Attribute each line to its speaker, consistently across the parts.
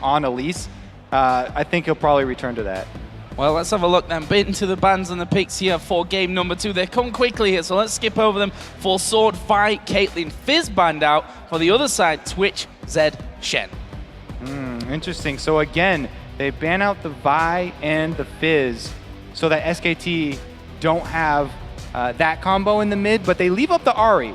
Speaker 1: on Elise, I think he'll probably return to that.
Speaker 2: Well, let's have a look then. Bit into the bans and the picks here for game number 2. They come quickly here, so let's skip over them. For Sword Fight, Caitlyn Fizz banned out. For the other side, Twitch, Zed, Shen.
Speaker 1: Interesting. So again, they ban out the Vi and the Fizz so that SKT don't have that combo in the mid, but they leave up the Ahri.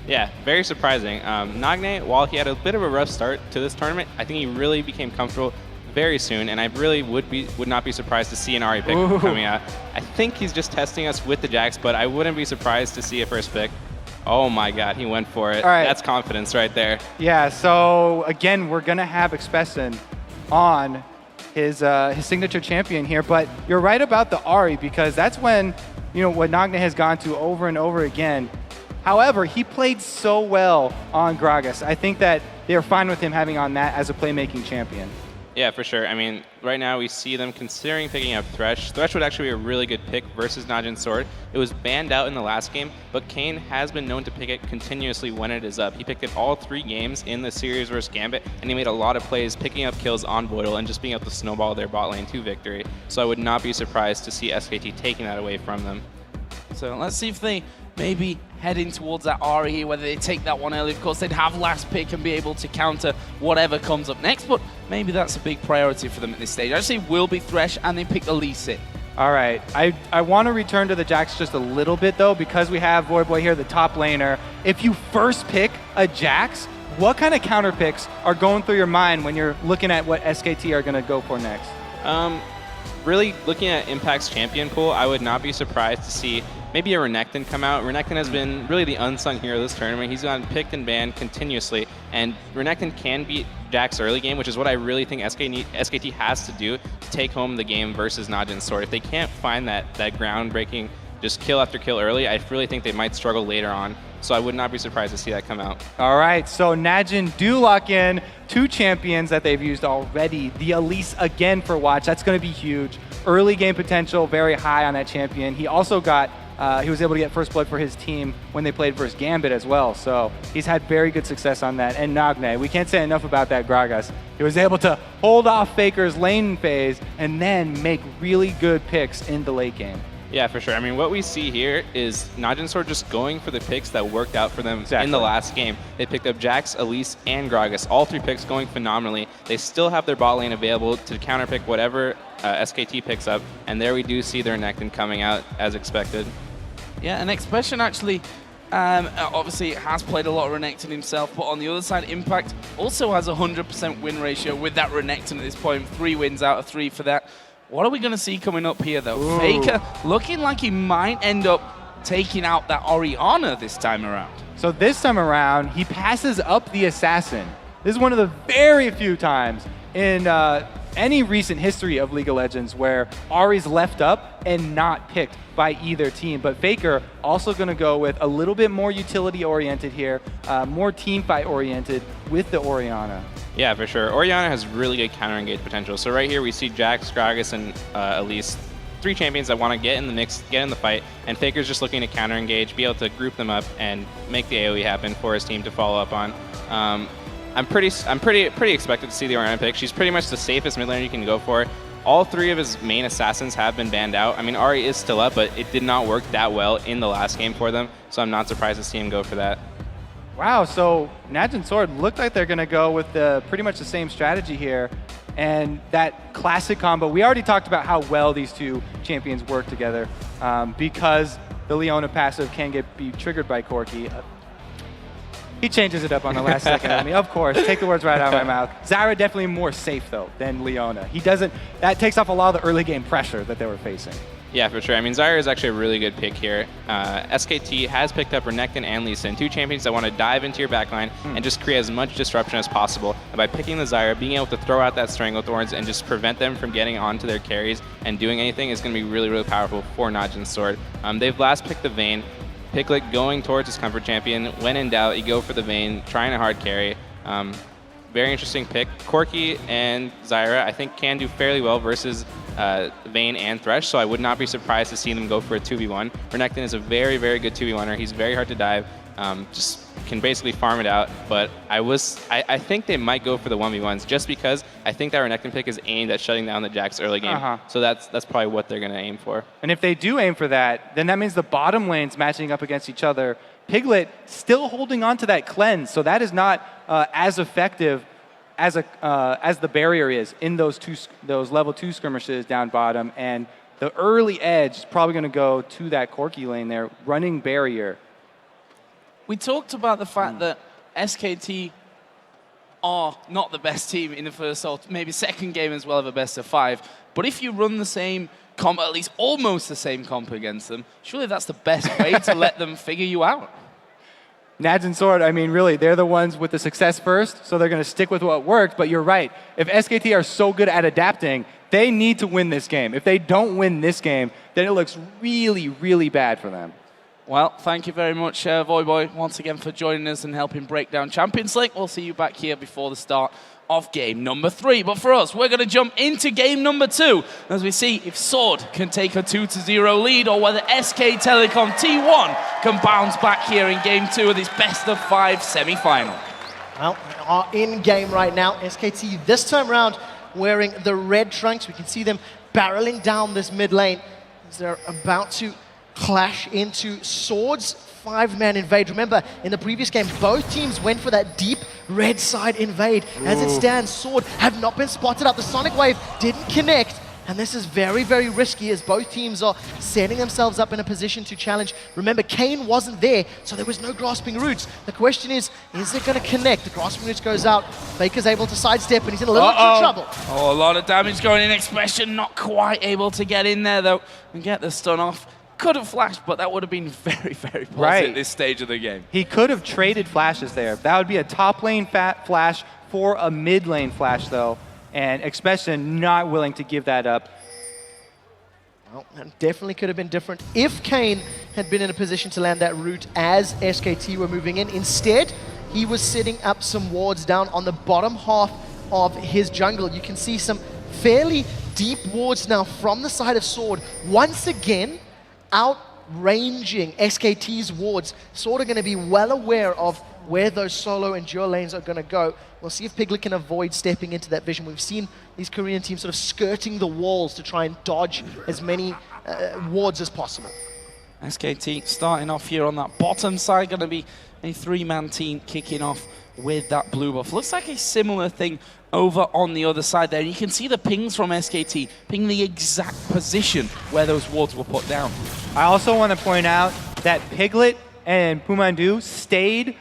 Speaker 3: Yeah, very surprising. NaJin, while he had a bit of a rough start to this tournament, I think he really became comfortable very soon, and I really would not be surprised to see an Ahri pick coming out. I think he's just testing us with the Jax, but I wouldn't be surprised to see a first pick. Oh my god, he went for it.
Speaker 1: All right.
Speaker 3: That's confidence right there.
Speaker 1: Yeah, so again, we're going to have Expesin on his signature champion here, but you're right about the Ahri, because that's when, you know, what NaJin has gone to over and over again. However, he played so well on Gragas. I think that they're fine with him having on that as a playmaking champion.
Speaker 3: Yeah, for sure. I mean, right now we see them considering picking up Thresh. Thresh would actually be a really good pick versus NaJin's Sword. It was banned out in the last game, but Kane has been known to pick it continuously when it is up. He picked it all 3 games in the series versus Gambit, and he made a lot of plays picking up kills on Voidal and just being able to snowball their bot lane to victory. So I would not be surprised to see SKT taking that away from them.
Speaker 2: So let's see if they maybe heading towards that Ahri here, whether they take that one early. Of course, they'd have last pick and be able to counter whatever comes up next, but maybe that's a big priority for them at this stage. I say will be Thresh, and they pick Elise in.
Speaker 1: All right, I want to return to the Jax just a little bit, though, because we have Voidboy here, the top laner. If you first pick a Jax, what kind of counter picks are going through your mind when you're looking at what SKT are going to go for next?
Speaker 3: Really looking at Impact's champion pool, I would not be surprised to see maybe a Renekton come out. Renekton has been really the unsung hero of this tournament. He's gotten picked and banned continuously, and Renekton can beat Jax early game, which is what I really think SKT has to do to take home the game versus NaJin's Sword. If they can't find that groundbreaking just kill after kill early, I really think they might struggle later on. So I would not be surprised to see that come out.
Speaker 1: All right, so NaJin do lock in 2 champions that they've used already. The Elise again for Watch. That's going to be huge. Early game potential very high on that champion. He also got, he was able to get first blood for his team when they played versus Gambit as well. So he's had very good success on that. And NaJin, we can't say enough about that Gragas. He was able to hold off Faker's lane phase and then make really good picks in the late game.
Speaker 3: Yeah, for sure. I mean, what we see here is NaJin's Sword just going for the picks that worked out for them in the last game. They picked up Jax, Elise, and Gragas. All 3 picks going phenomenally. They still have their bot lane available to counterpick whatever SKT picks up, and there we do see their Renekton coming out as expected.
Speaker 2: Yeah, and Expression actually obviously has played a lot of Renekton himself, but on the other side, Impact also has a 100% win ratio with that Renekton at this point. 3 wins out of 3 for that. What are we going to see coming up here, though? Ooh. Faker looking like he might end up taking out that Orianna this time around.
Speaker 1: So this time around, he passes up the Assassin. This is one of the very few times in any recent history of League of Legends where Ahri's left up and not picked by either team. But Faker also going to go with a little bit more utility-oriented here, more team fight-oriented with the Orianna.
Speaker 3: Yeah, for sure. Orianna has really good counter-engage potential. So right here we see Jax, Gragas, and Elise, 3 champions that want to get in the mix, get in the fight, and Faker's just looking to counter-engage, be able to group them up, and make the AoE happen for his team to follow up on. I'm pretty expected to see the Orianna pick. She's pretty much the safest mid laner you can go for. All 3 of his main assassins have been banned out. I mean, Ahri is still up, but it did not work that well in the last game for them, so I'm not surprised to see him go for that.
Speaker 1: Wow, so NaJin Sword looked like they're going to go with pretty much the same strategy here. And that classic combo, we already talked about how well these 2 champions work together because the Leona passive can be triggered by Corki. He changes it up on the last second on me. Of course, take the words right out of my mouth. Zyra definitely more safe, though, than Leona. He doesn't, that takes off a lot of the early game pressure that they were facing.
Speaker 3: Yeah, for sure. I mean, Zyra is actually a really good pick here. SKT has picked up Renekton and Lee Sin, 2 champions that want to dive into your backline and just create as much disruption as possible. And by picking the Zyra, being able to throw out that Stranglethorns and just prevent them from getting onto their carries and doing anything is going to be really, really powerful for NaJin's Sword. They've last picked the Vayne. Picklett going towards his comfort champion. When in doubt, you go for the Vayne, trying to hard carry. Very interesting pick. Corki and Zyra, I think, can do fairly well versus Vayne and Thresh, so I would not be surprised to see them go for a 2v1. Renekton is a very, very good 2v1er. He's very hard to dive. just can basically farm it out. But I think they might go for the 1v1s just because I think that Renekton pick is aimed at shutting down the Jax early game. So that's probably what they're going to aim for.
Speaker 1: And if they do aim for that, then that means the bottom lanes matching up against each other. Piglet still holding on to that cleanse, so that is not as effective as the barrier is in those level 2 skirmishes down bottom. And the early edge is probably going to go to that Corki lane there, running barrier.
Speaker 2: We talked about the fact that SKT are not the best team in the first or maybe second game as well of a best of 5. But if you run the same comp, at least almost the same comp against them, surely that's the best way to let them figure you out.
Speaker 1: NaJin Sword, I mean, really, they're the ones with the success first, so they're going to stick with what worked. But you're right. If SKT are so good at adapting, they need to win this game. If they don't win this game, then it looks really, really bad for them.
Speaker 2: Well, thank you very much, Voyboy, once again for joining us and helping break down Champions League. We'll see you back here before the start of game number 3. But for us, we're going to jump into game number 2 as we see if Sword can take a 2-0 lead or whether SK Telecom T1 can bounce back here in game 2 of this best of 5 semi-final.
Speaker 4: Well, they are in game right now. SKT this time around wearing the red trunks. We can see them barreling down this mid lane as they're about to clash into Sword's 5-man invade. Remember, in the previous game, both teams went for that deep red side invade. As it stands, Sword have not been spotted up. The Sonic Wave didn't connect, and this is very, very risky as both teams are setting themselves up in a position to challenge. Remember, Kane wasn't there, so there was no grasping roots. The question is it going to connect? The grasping roots goes out. Faker's able to sidestep, and he's in a little bit of trouble.
Speaker 2: Oh, a lot of damage going in. Expression not quite able to get in there, though, and get the stun off. Could have flashed, but that would have been very, very positive at this stage of the game.
Speaker 1: He could have traded flashes there. That would be a top lane flash for a mid lane flash, though, and Expression not willing to give that up.
Speaker 4: Well, that definitely could have been different if Kane had been in a position to land that route as SKT were moving in. Instead, he was setting up some wards down on the bottom half of his jungle. You can see some fairly deep wards now from the side of Sword. Once again, outranging SKT's wards. Sword are going to be well aware of where those solo and duo lanes are going to go. We'll see if Piglet can avoid stepping into that vision. We've seen these Korean teams sort of skirting the walls to try and dodge as many wards as possible.
Speaker 2: SKT starting off here on that bottom side, going to be a 3-man team kicking off with that blue buff. Looks like a similar thing over on the other side there. You can see the pings from SKT, ping the exact position where those wards were put down.
Speaker 1: I also want to point out that Piglet and Pumandu stayed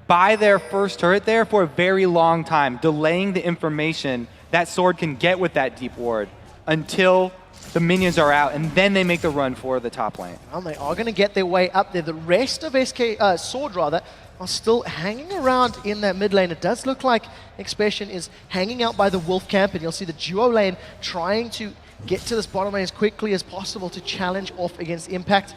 Speaker 1: by their first turret there for a very long time, delaying the information that Sword can get with that deep ward until the minions are out, and then they make the run for the top lane.
Speaker 4: Well, they are going to get their way up there. The rest of Sword, rather, are still hanging around in that mid lane. It does look like Expression is hanging out by the Wolf camp, and you'll see the duo lane trying to get to this bottom lane as quickly as possible to challenge off against Impact.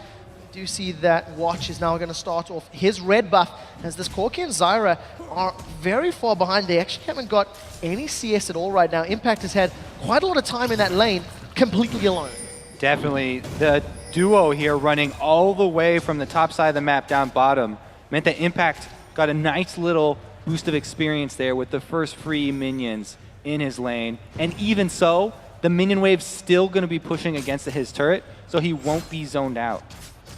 Speaker 4: You do see that Watch is now going to start off his red buff, as this Corki and Zyra are very far behind. They actually haven't got any CS at all right now. Impact has had quite a lot of time in that lane, completely alone.
Speaker 1: Definitely. The duo here running all the way from the top side of the map down bottom meant that Impact got a nice little boost of experience there with the first free minions in his lane. And even so, the minion wave's still going to be pushing against his turret, so he won't be zoned out.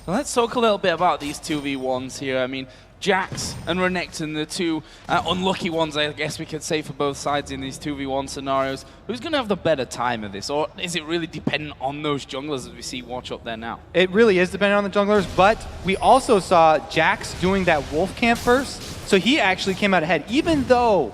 Speaker 2: Well, let's talk a little bit about these 2v1s here. I mean, Jax and Renekton, the two unlucky ones, I guess we could say, for both sides in these 2v1 scenarios. Who's going to have the better time of this? Or is it really dependent on those junglers as we see Watch up there now?
Speaker 1: It really is dependent on the junglers, but we also saw Jax doing that wolf camp first, so he actually came out ahead. Even though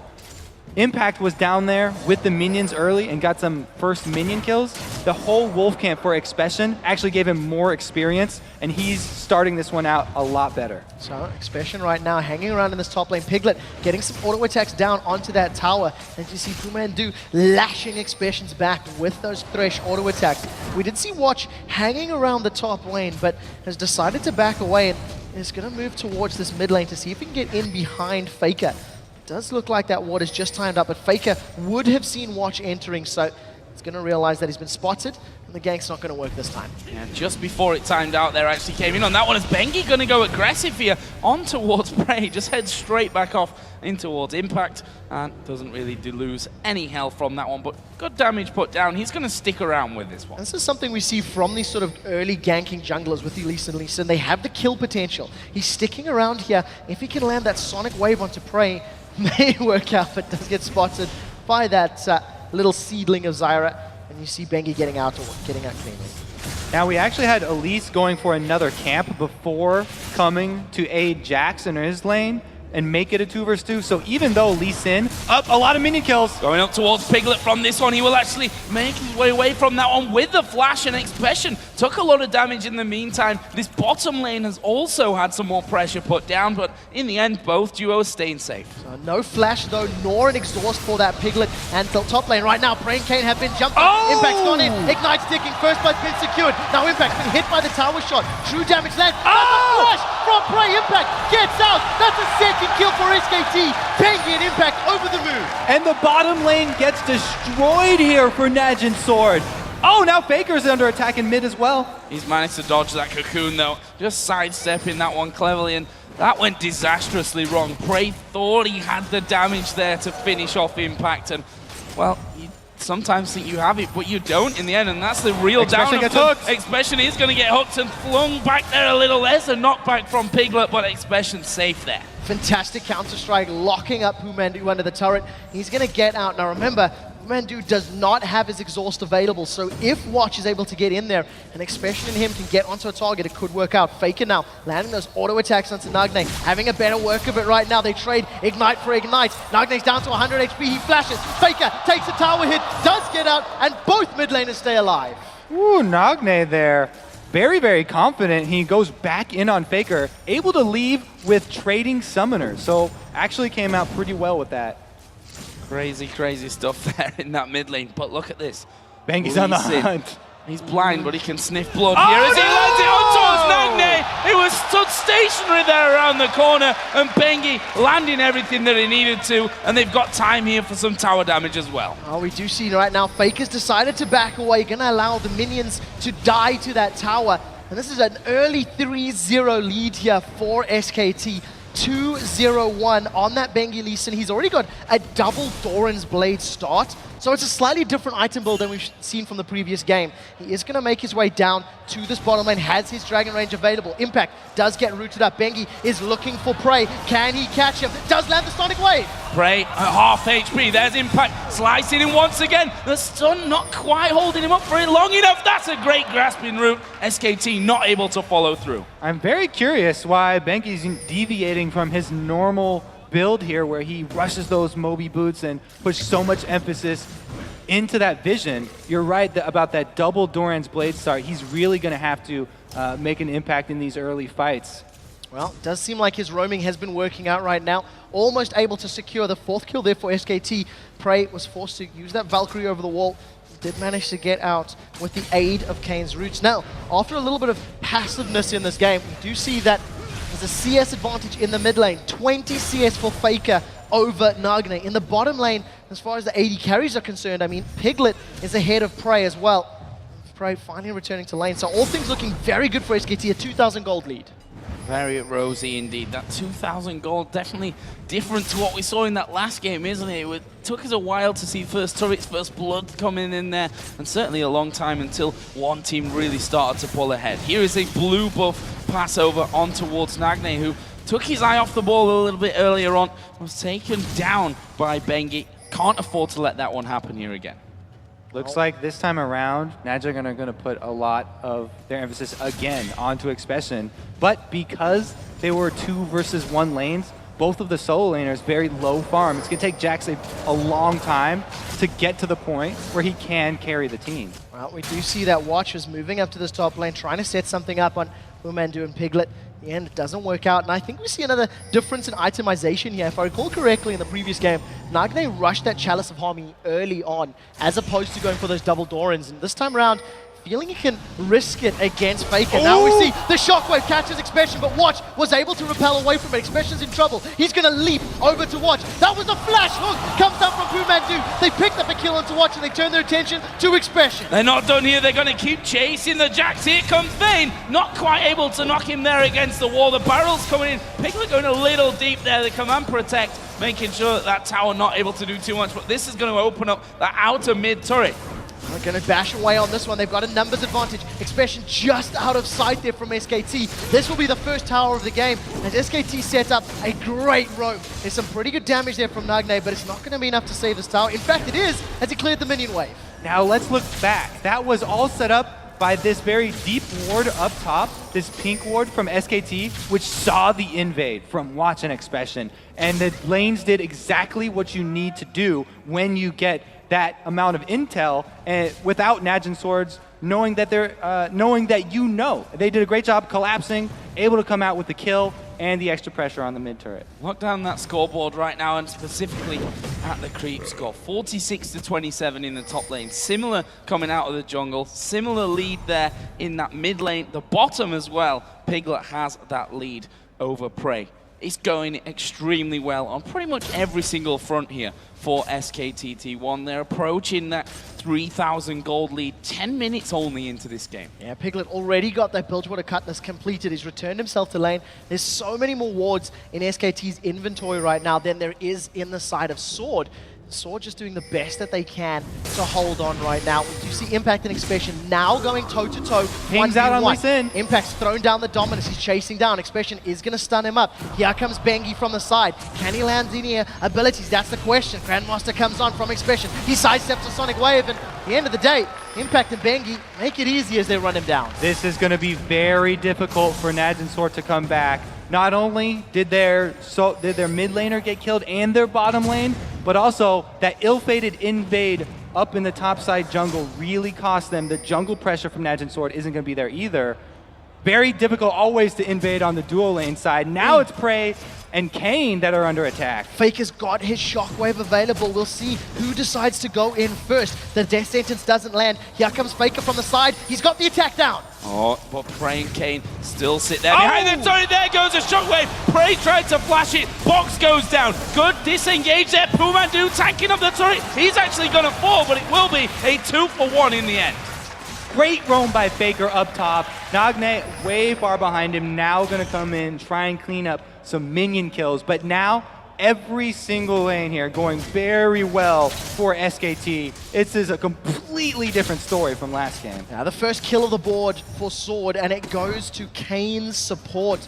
Speaker 1: Impact was down there with the minions early and got some first minion kills, the whole wolf camp for Expression actually gave him more experience, and he's starting this one out a lot better.
Speaker 4: So Expression right now hanging around in this top lane. Piglet getting some auto attacks down onto that tower, and you see Pumandu lashing Expression's back with those Thresh auto attacks. We did see Watch hanging around the top lane, but has decided to back away and is going to move towards this mid lane to see if he can get in behind Faker. Does look like that ward is just timed up, but Faker would have seen Watch entering, so He's going to realize that he's been spotted, and the gank's not going to work this time.
Speaker 2: Yeah, just before it timed out, there actually came in on that one. Is Bengi going to go aggressive here on towards Prey? Just heads straight back off in towards Impact, and doesn't really lose any health from that one, but good damage put down. He's going to stick around with this one.
Speaker 4: This is something we see from these sort of early ganking junglers with Elise and Lee Sin. They have the kill potential. He's sticking around here. If he can land that Sonic Wave onto Prey, may work out, but does get spotted by that little seedling of Zyra, and you see Bengi getting out cleanly.
Speaker 1: Now, we actually had Elise going for another camp before coming to aid Jackson in his lane and make it a 2 versus 2. So even though Lee Sin up a lot of minion kills.
Speaker 2: Going up towards Piglet from this one, he will actually make his way away from that one with the flash, and Expression took a lot of damage in the meantime. This bottom lane has also had some more pressure put down, but in the end, both duos staying safe.
Speaker 4: So no flash though, nor an exhaust for that Piglet. And the top lane right now, Prey and Kane have been jumped.
Speaker 2: Oh!
Speaker 4: Impact's gone in, Ignite's sticking, first blood's been secured. Now Impact's been hit by the tower shot. True damage lands.
Speaker 2: Oh!
Speaker 4: That's a flash from Prey. Impact gets out. That's a second kill for SKT. Bengi and Impact over the moon.
Speaker 1: And the bottom lane gets destroyed here for NaJin Sword. Oh, now Faker's under attack in mid as well.
Speaker 2: He's managed to dodge that cocoon though, just sidestepping that one cleverly, and that went disastrously wrong. Prey thought he had the damage there to finish off Impact, and well, you sometimes think you have it, but you don't in the end, and that's the real
Speaker 1: Expression
Speaker 2: down.
Speaker 1: gets hooked.
Speaker 2: Expression is going to get hooked and flung back there a little. There's a knockback from Piglet, but Expression's safe there.
Speaker 4: Fantastic counter-strike, locking up Humandu under the turret. He's going to get out. Now remember, Humandu does not have his exhaust available, so if Watch is able to get in there, and Expression and him can get onto a target, it could work out. Faker now, landing those auto attacks onto Nagne, having a better work of it right now. They trade Ignite for Ignite. Nagne's down to 100 HP, he flashes. Faker takes a tower hit, does get out, and both mid laners stay alive.
Speaker 1: Ooh, Nagne there. Very, very confident. He goes back in on Faker, able to leave with trading summoners. So actually came out pretty well with that.
Speaker 2: Crazy, crazy stuff there in that mid lane, but look at this.
Speaker 1: Bengi's on the
Speaker 2: Lee Sin.
Speaker 1: hunt.
Speaker 2: He's blind, but he can sniff blood here as he lands it on towards Nagne. It was stood stationary there around the corner, and Bengi landing everything that he needed to, and they've got time here for some tower damage as well.
Speaker 4: Oh, we do see right now, Faker's decided to back away, gonna allow the minions to die to that tower. And this is an early 3-0 lead here for SKT. 2-0-1 on that Bengi Lee Sin. He's already got a double Doran's Blade start, so it's a slightly different item build than we've seen from the previous game. He is going to make his way down to this bottom lane, has his Dragon Range available. Impact does get rooted up. Bengi is looking for Prey. Can he catch him? Does land the Sonic Wave.
Speaker 2: Prey at half HP. There's Impact slicing him once again. The stun not quite holding him up for it long enough. That's a great grasping route. SKT not able to follow through.
Speaker 1: I'm very curious why Bengi's deviating from his normal build here, where he rushes those Moby boots and puts so much emphasis into that vision. You're right about that double Doran's Blade start. He's really going to have to make an impact in these early fights.
Speaker 4: Well, it does seem like his roaming has been working out right now. Almost able to secure the 4th kill there for SKT. Prey was forced to use that Valkyrie over the wall. Did manage to get out with the aid of Kane's roots. Now, after a little bit of passiveness in this game, we do see that there's a CS advantage in the mid lane. 20 CS for Faker over Nagne. In the bottom lane, as far as the AD carries are concerned, I mean, Piglet is ahead of Prey as well. Prey finally returning to lane. So all things looking very good for SKT, a 2,000 gold lead.
Speaker 2: Very rosy indeed. That 2,000 gold, definitely different to what we saw in that last game, isn't it? It took us a while to see first turrets, first blood coming in there, and certainly a long time until one team really started to pull ahead. Here is a blue buff pass over on towards Nagne, who took his eye off the ball a little bit earlier on, was taken down by Bengi. Can't afford to let that one happen here again.
Speaker 1: Looks like this time around, NaJin are going to put a lot of their emphasis again onto Expression. But because they were 2 versus 1 lanes, both of the solo laners very low farm. It's going to take Jax a long time to get to the point where he can carry the team.
Speaker 4: Well, we do see that Watch is moving up to this top lane, trying to set something up on Humandu and Piglet. In the end, it doesn't work out, and I think we see another difference in itemization here. If I recall correctly, in the previous game, Nagne rushed that Chalice of Harmony early on, as opposed to going for those double Dorans. And this time around, feeling he can risk it against Faker. Now we see the shockwave catches Expression, but Watch was able to repel away from it. Expression's in trouble. He's going to leap over to Watch. That was a flash hook. Comes down from Pumandu. They picked up a kill onto Watch and they turn their attention to Expression.
Speaker 2: They're not done here. They're going to keep chasing the Jacks. Here comes Vayne. Not quite able to knock him there against the wall. The barrel's coming in. Piglet going a little deep there. The command protect, making sure that that tower not able to do too much. But this is going to open up the outer mid turret.
Speaker 4: They're going to bash away on this one. They've got a numbers advantage. Expression just out of sight there from SKT. This will be the first tower of the game as SKT set up a great roam. There's some pretty good damage there from Nagne, but it's not going to be enough to save this tower. In fact, it is, as he cleared the minion wave.
Speaker 1: Now let's look back. That was all set up by this very deep ward up top, this pink ward from SKT, which saw the invade from Watch and Expression. And the lanes did exactly what you need to do when you get that amount of intel, and without NaJin swords, knowing that they did a great job collapsing, able to come out with the kill and the extra pressure on the mid turret.
Speaker 2: Lock down that scoreboard right now, and specifically at the creep score. 46-27 in the top lane. Similar coming out of the jungle. Similar lead there in that mid lane. The bottom as well. Piglet has that lead over Prey. It's going extremely well on pretty much every single front here for SKTT1. They're approaching that 3,000 gold lead 10 minutes only into this game.
Speaker 4: Yeah, Piglet already got that Bilgewater Cutlass completed. He's returned himself to lane. There's so many more wards in SKT's inventory right now than there is in the side of Sword. Sword just doing the best that they can to hold on right now. We do see Impact and Expression now going toe-to-toe.
Speaker 1: Pings out on Lee Sin.
Speaker 4: Impact's thrown down the Dominus. He's chasing down. Expression is going to stun him up. Here comes Bengi from the side. Can he land any abilities? That's the question. Grandmaster comes on from Expression. He sidesteps a Sonic Wave, and at the end of the day, Impact and Bengi make it easy as they run him down.
Speaker 1: This is going to be very difficult for NaJin Sword to come back. Not only did their mid laner get killed and their bottom lane, but also that ill-fated invade up in the top side jungle really cost them. The jungle pressure from NaJin Sword isn't going to be there either. Very difficult always to invade on the dual lane side. Now it's Prey and Kane that are under attack.
Speaker 4: Faker's got his shockwave available. We'll see who decides to go in first. The death sentence doesn't land. Here comes Faker from the side. He's got the attack down.
Speaker 2: Oh, but Prey and Kane still sit there behind them. Sorry, there goes a shockwave. Prey tried to flash it. Box goes down. Good disengage there. Pumandu tanking up the turret. He's actually going to fall, but it will be a 2-for-1 in the end.
Speaker 1: Great roam by Faker up top. Nagne way far behind him, now gonna come in, try and clean up some minion kills. But now, every single lane here going very well for SKT. This is a completely different story from last game.
Speaker 4: Now the first kill of the board for Sword, and it goes to Kane's support.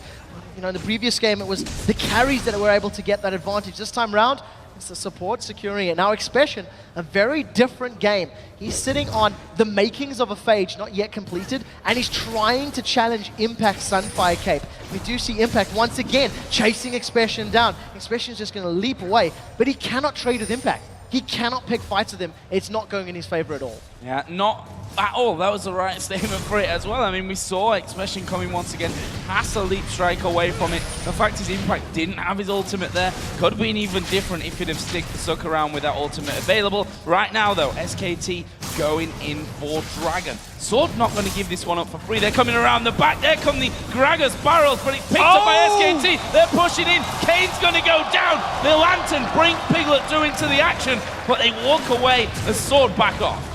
Speaker 4: You know, in the previous game, it was the carries that were able to get that advantage. This time round, it's the support securing it. Now Expression, a very different game. He's sitting on the makings of a Phage, not yet completed, and he's trying to challenge Impact's Sunfire Cape. We do see Impact once again chasing Expression down. Expression's just going to leap away, but he cannot trade with Impact. He cannot pick fights with him. It's not going in his favor at all.
Speaker 2: Yeah, not at all. That was the right statement for it as well. I mean, we saw Expression coming once again, has to leap strike away from it. The fact is Impact didn't have his ultimate there. Could have been even different if he'd have stuck around with that ultimate available. Right now, though, SKT going in for Dragon. Sword not going to give this one up for free. They're coming around the back. There come the Gragas barrels, but it's picked up by SKT. They're pushing in. Kane's going to go down. The Lantern bring Piglet through into the action, but they walk away as Sword back off.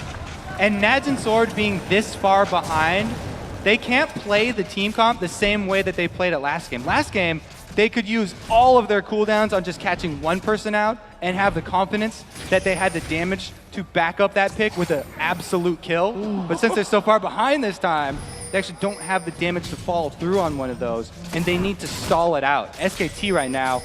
Speaker 1: And NaJin Sword being this far behind, they can't play the team comp the same way that they played it last game. Last game, they could use all of their cooldowns on just catching one person out and have the confidence that they had the damage to back up that pick with an absolute kill. Ooh. But since they're so far behind this time, they actually don't have the damage to follow through on one of those, and they need to stall it out. SKT right now,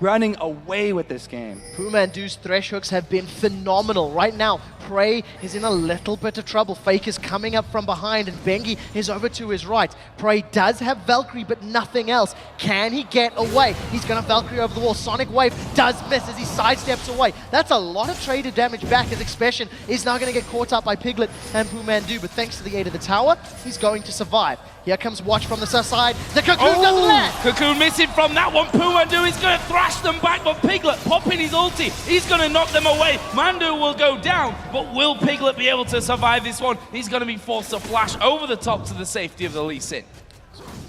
Speaker 1: running away with this game.
Speaker 4: Pumandu's thresh hooks have been phenomenal. Right now, Prey is in a little bit of trouble. Fake is coming up from behind, and Bengi is over to his right. Prey does have Valkyrie, but nothing else. Can he get away? He's going to Valkyrie over the wall. Sonic Wave does miss as he sidesteps away. That's a lot of traded damage back as Expression is now going to get caught up by Piglet and Pumandu, but thanks to the aid of the tower, he's going to survive. Here comes Watch from the side. The Cocoon doesn't land!
Speaker 2: Cocoon missing from that one. Pumandu is going to thrash them back, but Piglet popping his ulti. He's going to knock them away. Mandu will go down, but but will Piglet be able to survive this one? He's going to be forced to flash over the top to the safety of the Lee Sin.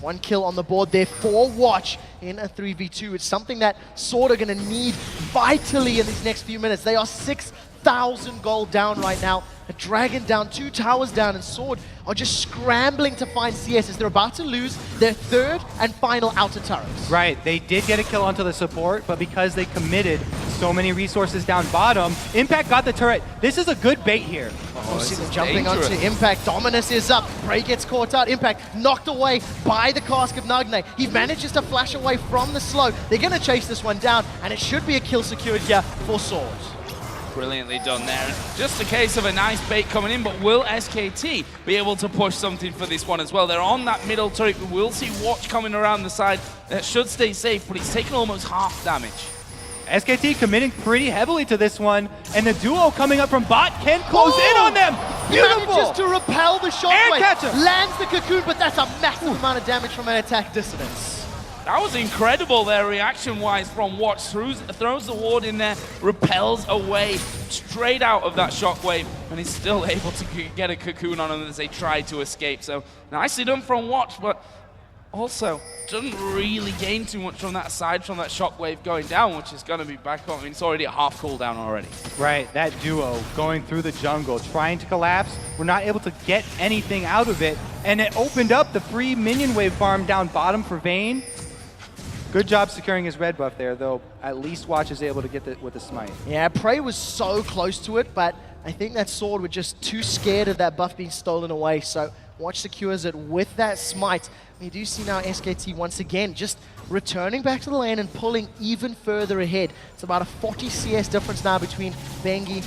Speaker 4: 1 kill on the board there for Watch in a 3v2. It's something that Sword are going to need vitally in these next few minutes. They are 6,000 gold down right now. A Dragon down, 2 towers down, and Sword are just scrambling to find CS as they're about to lose their 3rd and final outer turrets.
Speaker 1: Right, they did get a kill onto the support, but because they committed so many resources down bottom, Impact got the turret. This is a good bait here.
Speaker 4: Oh, see them jumping onto Impact. Dominus is up. Bray gets caught out. Impact knocked away by the Cask of Nagne. He manages to flash away from the slow. They're going to chase this one down, and it should be a kill secured here for Sword.
Speaker 2: Brilliantly done there. Just a case of a nice bait coming in, but will SKT be able to push something for this one as well? They're on that middle turret. We will see Watch coming around the side. That should stay safe, but he's taken almost half damage.
Speaker 1: SKT committing pretty heavily to this one, and the duo coming up from bot can close in on them.
Speaker 4: He
Speaker 1: Beautiful!
Speaker 4: manages to repel the shockwave.
Speaker 1: catch him.
Speaker 4: Lands the cocoon, but that's a massive amount of damage from an attack dissonance.
Speaker 2: That was incredible there, reaction-wise from Watch. Throws the ward in there, repels away straight out of that shockwave, and is still able to get a cocoon on them as they try to escape. So nicely done from Watch, but also doesn't really gain too much from that aside from that shockwave going down, which is going to be back on. I mean, it's already a half cooldown already.
Speaker 1: Right, that duo going through the jungle, trying to collapse. We're not able to get anything out of it, and it opened up the free minion wave farm down bottom for Vayne. Good job securing his red buff there, though. At least Watch is able to get it with the smite.
Speaker 4: Yeah, Prey was so close to it, but I think that Sword were just too scared of that buff being stolen away. So Watch secures it with that smite. We do see now SKT once again just returning back to the lane and pulling even further ahead. It's about a 40 CS difference now between Bengi,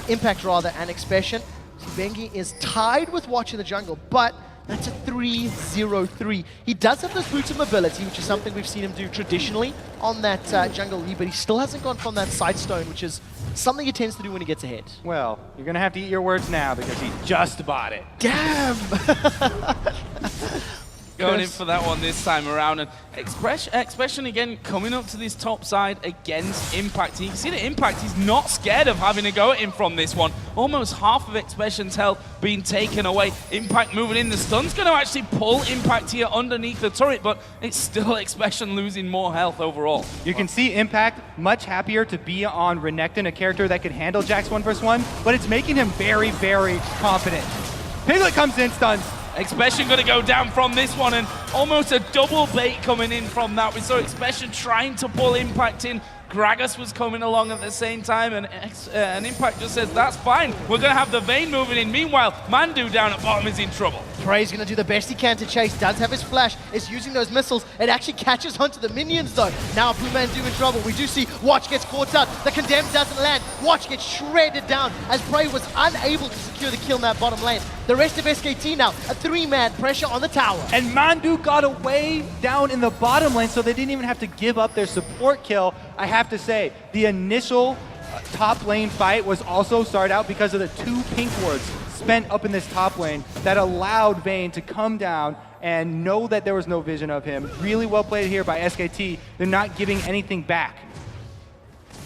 Speaker 4: Impact rather, and Expression. So Bengi is tied with Watch in the jungle, but that's a 3-0-3. He does have this boots of mobility, which is something we've seen him do traditionally on that jungle lead, but he still hasn't gone from that side stone, which is something he tends to do when he gets ahead.
Speaker 1: Well, you're going to have to eat your words now because he just bought it.
Speaker 4: Damn!
Speaker 2: Going in for that one this time around, and Expression again coming up to this top side against Impact. You can see that Impact, he's not scared of having a go at him from this one. Almost half of Expression's health being taken away. Impact moving in. The stun's going to actually pull Impact here underneath the turret, but it's still Expression losing more health overall.
Speaker 1: You can see Impact much happier to be on Renekton, a character that could handle Jax 1v1, but it's making him very, very confident. Piglet comes in, stuns.
Speaker 2: Expression going to go down from this one, and almost a double bait coming in from that. We saw Expression trying to pull Impact in. Gragas was coming along at the same time, and Impact just says, that's fine. We're going to have the Vayne moving in. Meanwhile, Mandu down at bottom is in trouble.
Speaker 4: Prey's going to do the best he can to chase. Does have his flash. Is using those missiles. It actually catches onto the minions, though. Now Blue Mandu in trouble. We do see Watch gets caught out. The Condemned doesn't land. Watch gets shredded down as Prey was unable to secure the kill in that bottom lane. The rest of SKT now, a 3-man pressure on the tower.
Speaker 1: And Mandu got away down in the bottom lane, so they didn't even have to give up their support kill. I have to say, the initial top lane fight was also started out because of the 2 pink wards spent up in this top lane that allowed Vayne to come down and know that there was no vision of him. Really well played here by SKT. They're not giving anything back.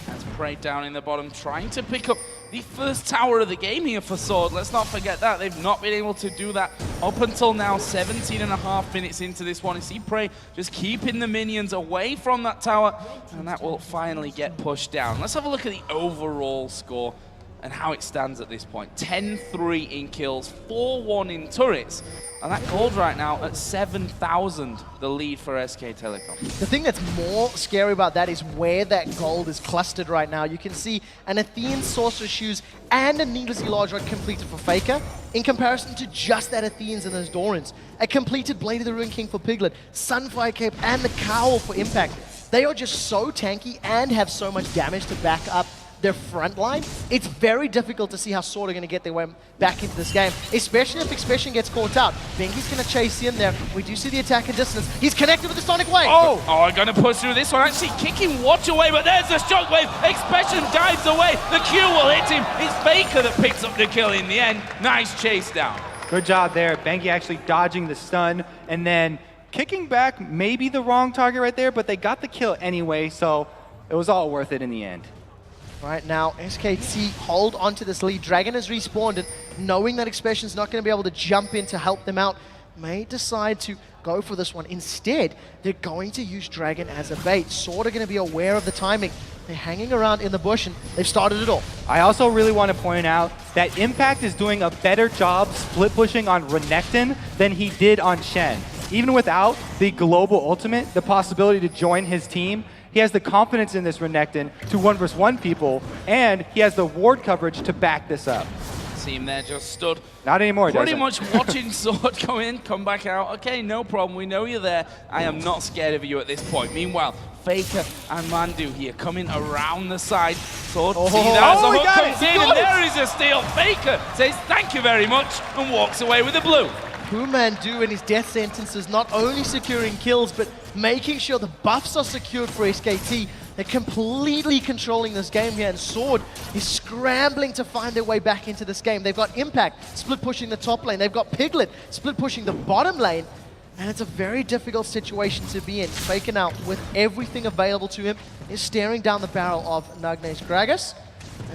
Speaker 2: That's Prey down in the bottom, trying to pick up the first tower of the game here for Sword. Let's not forget that. They've not been able to do that up until now, 17.5 minutes into this one. You see Prey just keeping the minions away from that tower, and that will finally get pushed down. Let's have a look at the overall score and how it stands at this point. 10-3 in kills, 4-1 in turrets, and that gold right now at 7,000, the lead for SK Telecom.
Speaker 4: The thing that's more scary about that is where that gold is clustered right now. You can see an Athene Sorcerer's Shoes and a Needlessly Large Rod completed for Faker, in comparison to just that Athene's and those Dorans. A completed Blade of the Ruin King for Piglet, Sunfire Cape, and the Cowl for Impact. They are just so tanky and have so much damage to back up their front line. It's very difficult to see how Sword are going to get their way back into this game, especially if Expression gets caught out. Bengi's going to chase in there. We do see the attack in distance. He's connected with the Sonic Wave.
Speaker 2: Oh, going to push through this one. Actually kicking Watch away, but there's the shockwave. Expression dives away. The Q will hit him. It's Faker that picks up the kill in the end. Nice chase down.
Speaker 1: Good job there. Bengi actually dodging the stun and then kicking back, maybe the wrong target right there, but they got the kill anyway, so it was all worth it in the end.
Speaker 4: Right now, SKT hold onto this lead. Dragon has respawned, and knowing that Expression's not going to be able to jump in to help them out, may decide to go for this one. Instead, they're going to use Dragon as a bait. Sword are going to be aware of the timing. They're hanging around in the bush, and they've started it all.
Speaker 1: I also really want to point out that Impact is doing a better job split pushing on Renekton than he did on Shen. Even without the global ultimate, the possibility to join his team, he has the confidence in this Renekton to 1v1 people, and he has the ward coverage to back this up.
Speaker 2: Team there just stood.
Speaker 1: Not anymore,
Speaker 2: Pretty much watching Sword go in, come back out. Okay, no problem. We know you're there. I am not scared of you at this point. Meanwhile, Faker and Mandu here coming around the side. Sword, see that as the hook comes in, and there is a steal. Faker says thank you very much and walks away with the blue.
Speaker 4: Mandu and his death sentences not only securing kills, but making sure the buffs are secured for SKT. They're completely controlling this game here, and Sword is scrambling to find their way back into this game. They've got Impact split pushing the top lane. They've got Piglet split pushing the bottom lane, and it's a very difficult situation to be in. Faker now, with everything available to him, is staring down the barrel of NaJin's Gragas.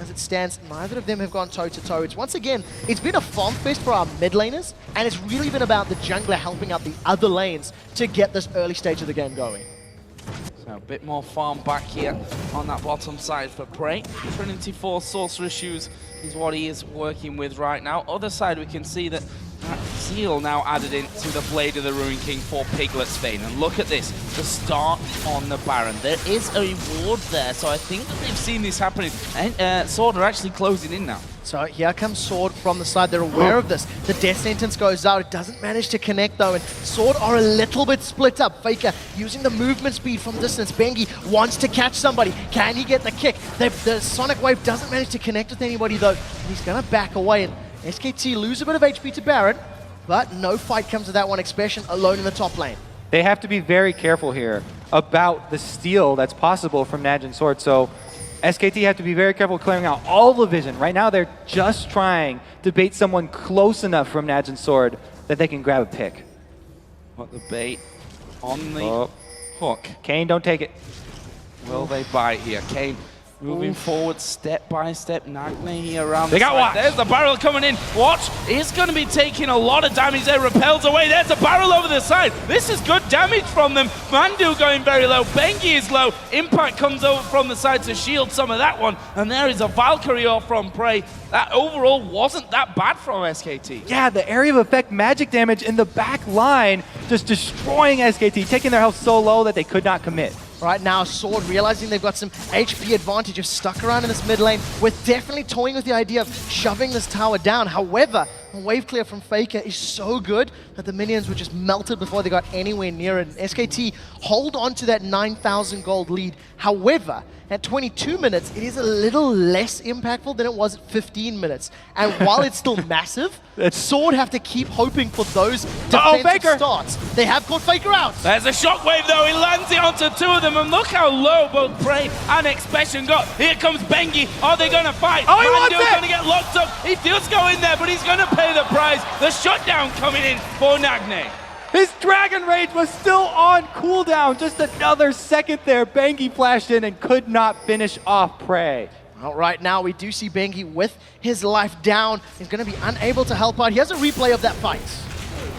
Speaker 4: As it stands, neither of them have gone toe-to-toe. It's once again, it's been a farm fest for our mid laners, and it's really been about the jungler helping out the other lanes to get this early stage of the game going.
Speaker 2: So a bit more farm back here on that bottom side for Prey. Trinity Force Sorcerer's Shoes is what he is working with right now. Other side, we can see that Seal now added into the Blade of the Ruin King for Piglet's Vein. And look at this, the start on the Baron. There is a ward there, so I think that they've seen this happening. And Sword are actually closing in now.
Speaker 4: So here comes Sword from the side. They're aware of this. The death sentence goes out. It doesn't manage to connect though, and Sword are a little bit split up. Faker using the movement speed from distance. Bengi wants to catch somebody. Can he get the kick? The Sonic Wave doesn't manage to connect with anybody though. And he's going to back away, and SKT lose a bit of HP to Baron, but no fight comes to that one. Expression alone in the top lane.
Speaker 1: They have to be very careful here about the steal that's possible from NaJin Sword. So SKT have to be very careful clearing out all the vision. Right now, they're just trying to bait someone close enough from NaJin Sword that they can grab a pick.
Speaker 2: Put the bait on the hook.
Speaker 1: Kane, don't take it.
Speaker 2: Will they bite here? Kane moving forward step by step. Nagne here around
Speaker 1: They
Speaker 2: the
Speaker 1: got
Speaker 2: side.
Speaker 1: Watch.
Speaker 2: There's the barrel coming in. Watch is going to be taking a lot of damage there. Repels away. There's a barrel over the side. This is good damage from them. Mandu going very low. Bengi is low. Impact comes over from the side to shield some of that one. And there is a Valkyrie off from Prey. That overall wasn't that bad from SKT.
Speaker 1: Yeah, the area of effect magic damage in the back line just destroying SKT, taking their health so low that they could not commit.
Speaker 4: Right now, Sword realizing they've got some HP advantage, have stuck around in this mid lane. We're definitely toying with the idea of shoving this tower down. However, the wave clear from Faker is so good that the minions were just melted before they got anywhere near it. And SKT hold on to that 9,000 gold lead. However, at 22 minutes, it is a little less impactful than it was at 15 minutes. And while it's still massive, Sword have to keep hoping for those defensive starts. They have caught Faker out.
Speaker 2: There's a shockwave though, he lands it onto two of them, and look how low both Prey and Expression got. Here comes Bengi. Are they going to fight?
Speaker 1: Oh, he wants
Speaker 2: Mandu's
Speaker 1: it!
Speaker 2: going to get locked up. He does go in there, but he's going to pay the price. The shutdown coming in for Nagne.
Speaker 1: His Dragon Rage was still on cooldown. Just another second there. Bengi flashed in and could not finish off Prey.
Speaker 4: Well, right now, we do see Bengi with his life down. He's going to be unable to help out. He has a replay of that fight.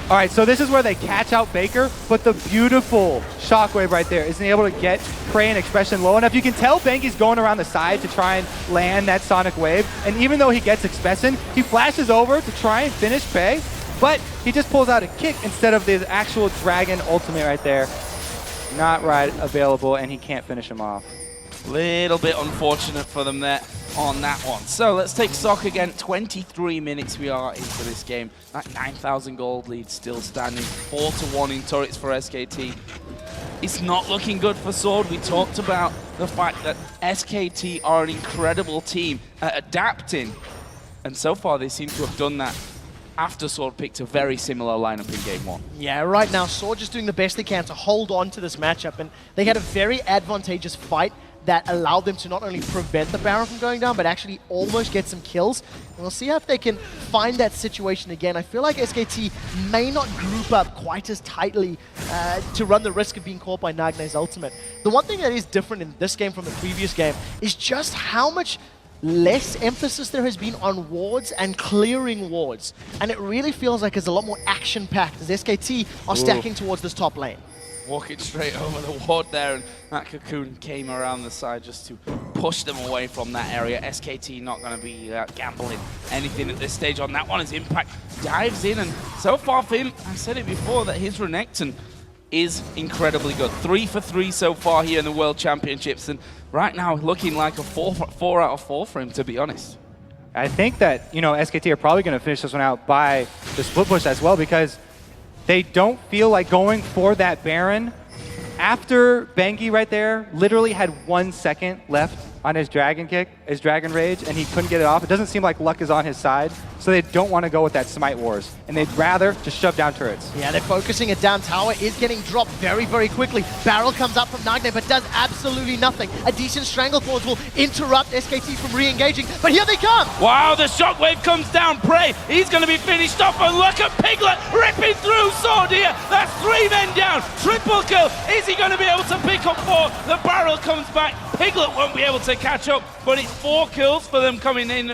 Speaker 1: All right, so this is where they catch out Baker, but the beautiful shockwave right there isn't able to get Prey and Expression low enough. You can tell Bengi's going around the side to try and land that Sonic Wave, and even though he gets Expression, he flashes over to try and finish Prey, but he just pulls out a kick instead of the actual Dragon ultimate right there. Not right available, and he can't finish him off.
Speaker 2: Little bit unfortunate for them there on that one. So let's take stock again. 23 minutes we are into this game. That 9,000 gold lead still standing. 4-1 in turrets for SKT. It's not looking good for Sword. We talked about the fact that SKT are an incredible team at adapting. And so far they seem to have done that after Sword picked a very similar lineup in game one.
Speaker 4: Yeah, right now, Sword just doing the best they can to hold on to this matchup, and they had a very advantageous fight that allowed them to not only prevent the Baron from going down, but actually almost get some kills. And we'll see if they can find that situation again. I feel like SKT may not group up quite as tightly to run the risk of being caught by Nagne's ultimate. The one thing that is different in this game from the previous game is just how much less emphasis there has been on wards and clearing wards. And it really feels like it's a lot more action-packed as SKT are stacking towards this top lane.
Speaker 2: Walking straight over the ward there, and that cocoon came around the side just to push them away from that area. SKT not going to be gambling anything at this stage on that one as Impact dives in, and so far for him, I said it before, that his Renekton is incredibly good. 3 for 3 so far here in the World Championships, and right now looking like a 4 out of 4 for him, to be honest.
Speaker 1: I think that, SKT are probably going to finish this one out by the split push as well, because they don't feel like going for that Baron. After Bengi right there literally had 1 second left on his dragon kick, his dragon rage, and he couldn't get it off. It doesn't seem like luck is on his side, so they don't want to go with that Smite Wars, and they'd rather just shove down turrets.
Speaker 4: Yeah, they're focusing it down. Tower is getting dropped very, very quickly. Barrel comes up from Nagne, but does absolutely nothing. A decent Strangleforce will interrupt SKT from re-engaging, but here they come!
Speaker 2: Wow, the shockwave comes down. Prey, he's going to be finished off, and look at Piglet ripping through Sword here. That's 3 men down. Triple kill. Is he going to be able to pick up 4? The barrel comes back. Piglet won't be able to catch up, but it's 4 kills for them coming in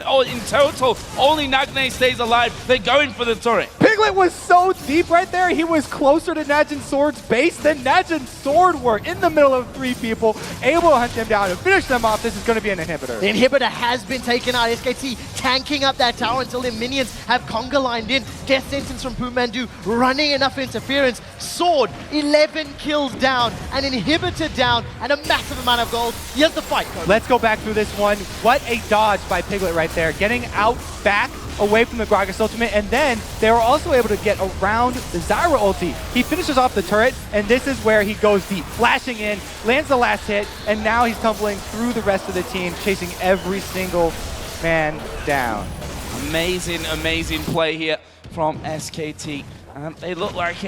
Speaker 2: total. Only Nagne stays alive. They're going for the turret.
Speaker 1: Piglet was so deep right there, he was closer to Najin Sword's base than Najin Sword were, in the middle of 3 people, able to hunt them down and finish them off. This is going to be an inhibitor.
Speaker 4: The inhibitor has been taken out. SKT tanking up that tower until their minions have conga lined in. Death sentence from Pumandu, running enough interference. Sword, 11 kills down, an inhibitor down, and a massive amount of gold. Here's the fight, Kobe.
Speaker 1: Let's go back through this one. What a dodge by Piglet right there, getting out back away from the Gragas ultimate, and then they were also able to get around the Zyra ulti. He finishes off the turret, and this is where he goes deep, flashing in, lands the last hit, and now he's tumbling through the rest of the team, chasing every single man down.
Speaker 2: Amazing, amazing play here from SKT. And they look like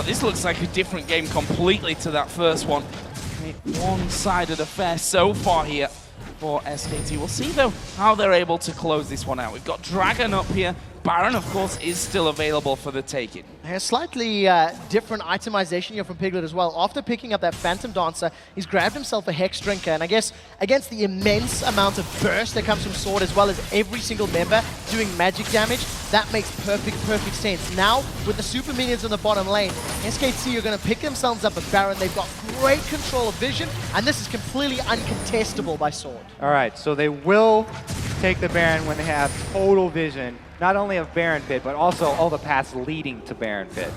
Speaker 2: this looks like a different game completely to that first one. One-sided affair so far here for SKT. We'll see, though, how they're able to close this one out. We've got Dragon up here. Baron, of course, is still available for the taking.
Speaker 4: A slightly different itemization here from Piglet as well. After picking up that Phantom Dancer, he's grabbed himself a Hex Drinker, and I guess against the immense amount of burst that comes from Sword, as well as every single member doing magic damage, that makes perfect sense. Now, with the super minions on the bottom lane, SKT are going to pick themselves up a Baron. They've got great control of vision, and this is completely uncontestable by Sword.
Speaker 1: All right, so they will take the Baron when they have total vision, not only of Baron Pit, but also all the paths leading to Baron Pit.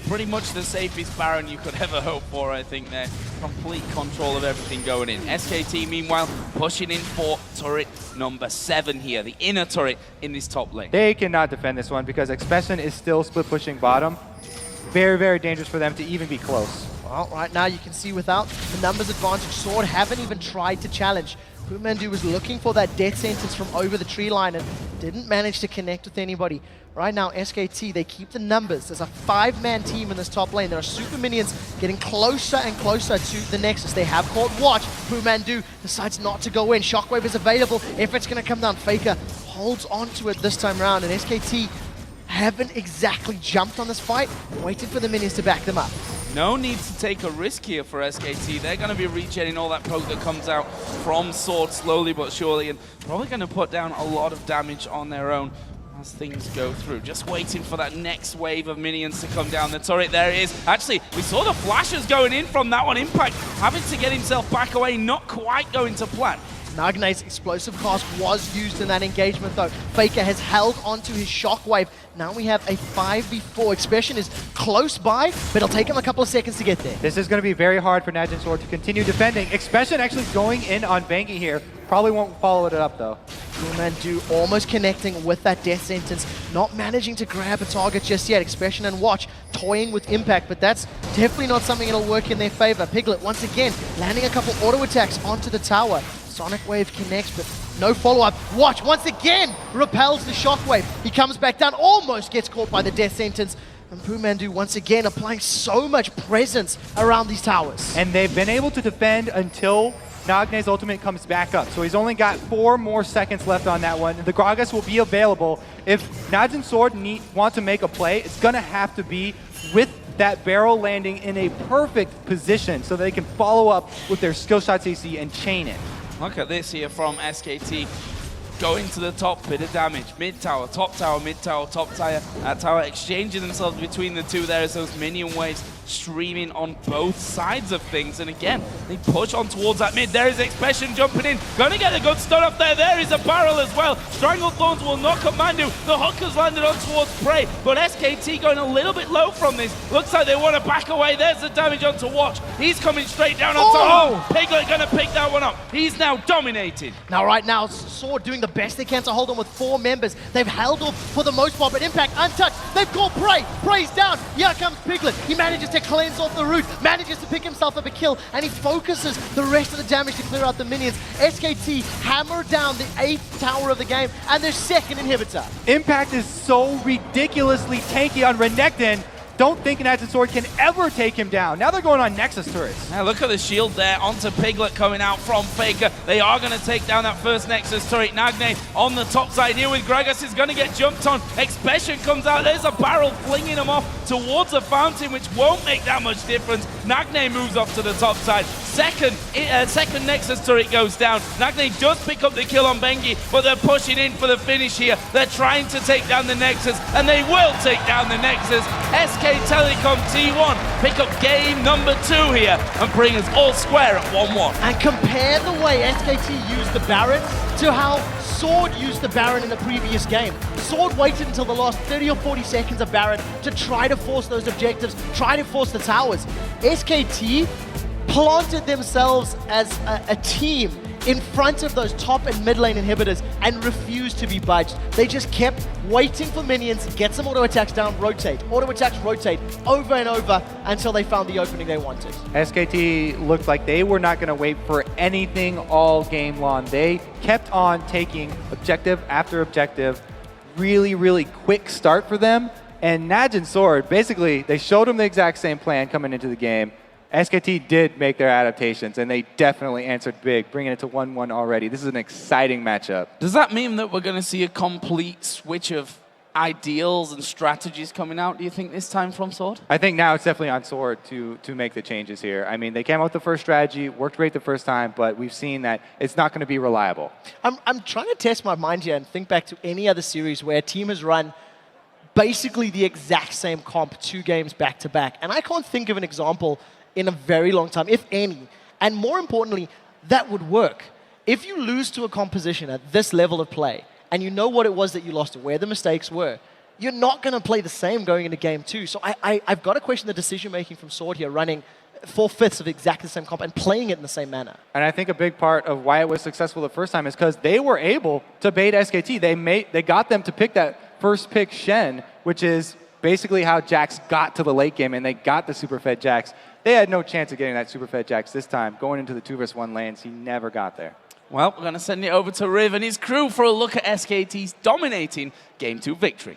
Speaker 2: Pretty much the safest Baron you could ever hope for, I think there. Complete control of everything going in. SKT, meanwhile, pushing in for turret number 7 here, the inner turret in this top lane.
Speaker 1: They cannot defend this one because Expression is still split pushing bottom. Very, very dangerous for them to even be close.
Speaker 4: Well, right now you can see without the numbers advantage, Sword haven't even tried to challenge. Pumandu was looking for that death sentence from over the tree line and didn't manage to connect with anybody. Right now, SKT, they keep the numbers. There's a 5-man team in this top lane. There are super minions getting closer and closer to the Nexus. They have caught watch. Pumandu decides not to go in. Shockwave is available. If it's going to come down, Faker holds on to it this time around, and SKT haven't exactly jumped on this fight, waiting for the minions to back them up.
Speaker 2: No need to take a risk here for SKT. They're going to be regenerating all that poke that comes out from Sword slowly but surely, and probably going to put down a lot of damage on their own as things go through. Just waiting for that next wave of minions to come down the turret. There it is. Actually, we saw the flashes going in from that one. Impact having to get himself back away, not quite going to plan.
Speaker 4: Nagne's explosive cast was used in that engagement though. Faker has held onto his shockwave. Now we have a 5v4. Expression is close by, but it'll take him a couple of seconds to get there.
Speaker 1: This is going to be very hard for Najin Sword to continue defending. Expression actually going in on Bengi here. Probably won't follow it up though.
Speaker 4: Pumandu almost connecting with that death sentence. Not managing to grab a target just yet. Expression and Watch toying with Impact, but that's definitely not something that'll work in their favor. Piglet once again landing a couple auto attacks onto the tower. Sonic Wave connects, but no follow-up. Watch once again repels the Shockwave. He comes back down, almost gets caught by the death sentence. And Pumandu once again applying so much presence around these towers.
Speaker 1: And they've been able to defend until Nagne's ultimate comes back up. So he's only got 4 more seconds left on that one. The Gragas will be available. If NaJin Sword want to make a play, it's going to have to be with that barrel landing in a perfect position so they can follow up with their skill shots AC and chain it.
Speaker 2: Look at this here from SKT. Going to the top, bit of damage. Mid tower, top tower, mid tower, top tower, exchanging themselves between the two there as those minion waves streaming on both sides of things. And again, they push on towards that mid. There is Expression jumping in. Gonna get a good start off there. There is a barrel as well. Strangled Thorns will knock up Mandu. The hookers landed on towards Prey, but SKT going a little bit low from this. Looks like they want to back away. There's the damage onto Watch. He's coming straight down onto home. Piglet gonna pick that one up. He's now dominating.
Speaker 4: Now, right now, Sword doing the best they can to hold on with 4 members. They've held off for the most part, but Impact untouched. They've caught Prey. Prey's down. Here comes Piglet. He manages to cleanse off the root, manages to pick himself up a kill, and he focuses the rest of the damage to clear out the minions. SKT hammer down the 8th tower of the game and their 2nd inhibitor.
Speaker 1: Impact is so ridiculously tanky on Renekton. Don't think NaJin Sword can ever take him down. Now they're going on Nexus turrets.
Speaker 2: Now look at the shield there onto Piglet coming out from Faker. They are going to take down that first Nexus turret. Nagne on the top side here with Gragas is going to get jumped on. Expression comes out. There's a barrel flinging him off towards a fountain, which won't make that much difference. Nagne moves off to the top side. Second Nexus turret goes down. Nagne does pick up the kill on Bengi, but they're pushing in for the finish here. They're trying to take down the Nexus, and they will take down the Nexus. Telecom T1 pick up game number 2 here and bring us all square at 1-1.
Speaker 4: And compare the way SKT used the Baron to how Sword used the Baron in the previous game. Sword waited until the last 30 or 40 seconds of Baron to try to force those objectives, try to force the towers. SKT planted themselves as a team in front of those top and mid lane inhibitors and refused to be budged. They just kept waiting for minions, get some auto attacks down, rotate, auto attacks, rotate, over and over until they found the opening they wanted.
Speaker 1: SKT looked like they were not going to wait for anything all game long. They kept on taking objective after objective. Really, really quick start for them. And NaJin Sword, basically, they showed them the exact same plan coming into the game. SKT did make their adaptations, and they definitely answered big, bringing it to 1-1 already. This is an exciting matchup.
Speaker 2: Does that mean that we're going to see a complete switch of ideals and strategies coming out, do you think, this time from Sword?
Speaker 1: I think now it's definitely on Sword to make the changes here. I mean, they came out with the first strategy, worked great the first time, but we've seen that it's not going to be reliable.
Speaker 4: I'm trying to test my mind here and think back to any other series where a team has run basically the exact same comp 2 games back-to-back, and I can't think of an example in a very long time, if any. And more importantly, that would work. If you lose to a composition at this level of play, and you know what it was that you lost, where the mistakes were, you're not going to play the same going into game 2. So I've got to question the decision-making from Sword here, running 4/5 of exactly the same comp and playing it in the same manner.
Speaker 1: And I think a big part of why it was successful the first time is because they were able to bait SKT. They got them to pick that first pick Shen, which is basically how Jax got to the late game, and they got the super-fed Jax. They had no chance of getting that super-fed Jax this time. Going into the 2v1 lanes, he never got there.
Speaker 2: Well, we're going to send it over to Riv and his crew for a look at SKT's dominating Game 2 victory.